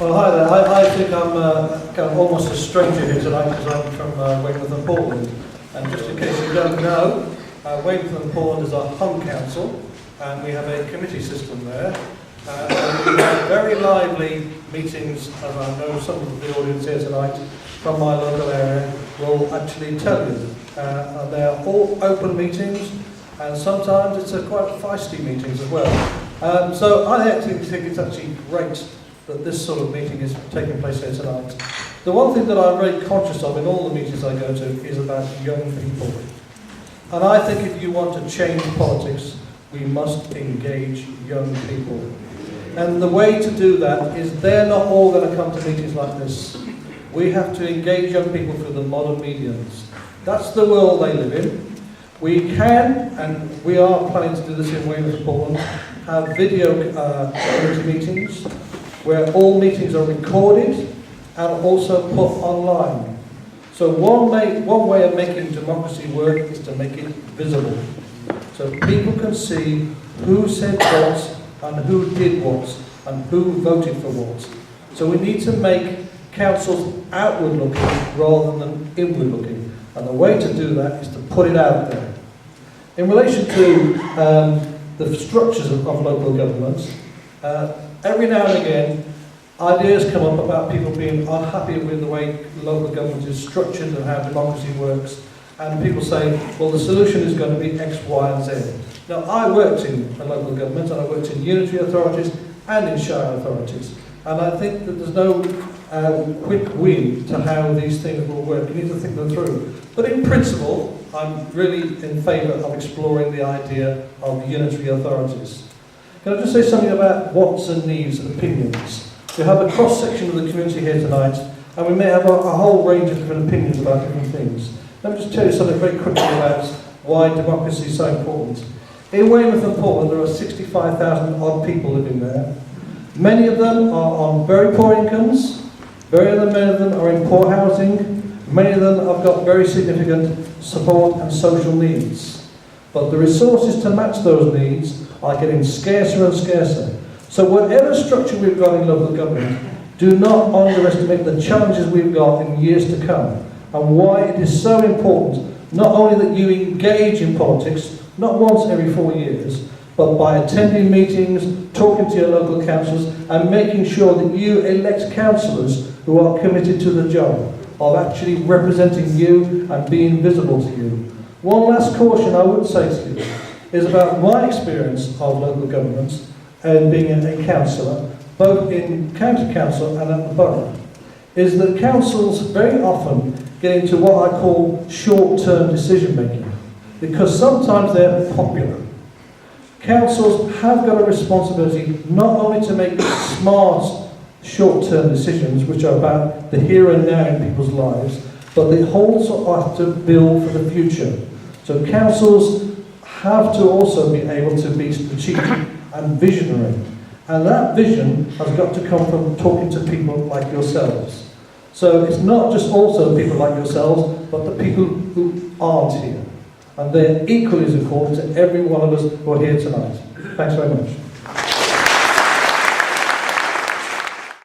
Well, hi there. I think I'm kind of almost a stranger here tonight because I'm from Weymouth and Portland. And just in case you don't know, Weymouth and Portland is our home council, and we have a committee system there. And we have very lively meetings, as I know some of the audience here tonight from my local area will actually tell you. And they are all open meetings, and sometimes it's quite feisty meetings as well. So I actually think it's actually great that this sort of meeting is taking place here tonight. The one thing that I'm very conscious of in all the meetings I go to is about young people. And I think if you want to change politics, we must engage young people. And the way to do that is they're not all going to come to meetings like this. We have to engage young people through the modern mediums. That's the world they live in. We can, and we are planning to do this in Weymouth and Portland, have video community meetings where all meetings are recorded and also put online. So one way of making democracy work is to make it visible. So people can see who said what and who did what and who voted for what. So we need to make councils outward looking rather than inward looking. And the way to do that is to put it out there. In relation to the structures of local governments, every now and again, ideas come up about people being unhappy with the way local government is structured and how democracy works. And people say, well, the solution is going to be X, Y, and Z. Now, I worked in a local government, and I worked in unitary authorities and in shire authorities. And I think that there's no quick win to how these things will work. You need to think them through. But in principle, I'm really in favour of exploring the idea of unitary authorities. Can I just say something about wants and needs and opinions? We have a cross-section of the community here tonight, and we may have a whole range of different opinions about different things. Let me just tell you something very quickly about why democracy is so important. In Weymouth and Portland, there are 65,000 odd people living there. Many of them are on very poor incomes. Many of them are in poor housing. Many of them have got very significant support and social needs. But the resources to match those needs are getting scarcer and scarcer. So whatever structure we've got in local government, do not underestimate the challenges we've got in years to come, and why it is so important not only that you engage in politics, not once every 4 years, but by attending meetings, talking to your local councillors, and making sure that you elect councillors who are committed to the job of actually representing you and being visible to you. One last caution I would say to you is about my experience of local governments and being a councillor, both in county council and at the borough, is that councils very often get into what I call short-term decision making, because sometimes they're popular. Councils have got a responsibility not only to make smart short-term decisions, which are about the here and now in people's lives, but they also have to build for the future. So councils have to also be able to be strategic and visionary. And that vision has got to come from talking to people like yourselves. So it's not just also people like yourselves, but the people who aren't here. And they're equally as important to every one of us who are here tonight. Thanks very much.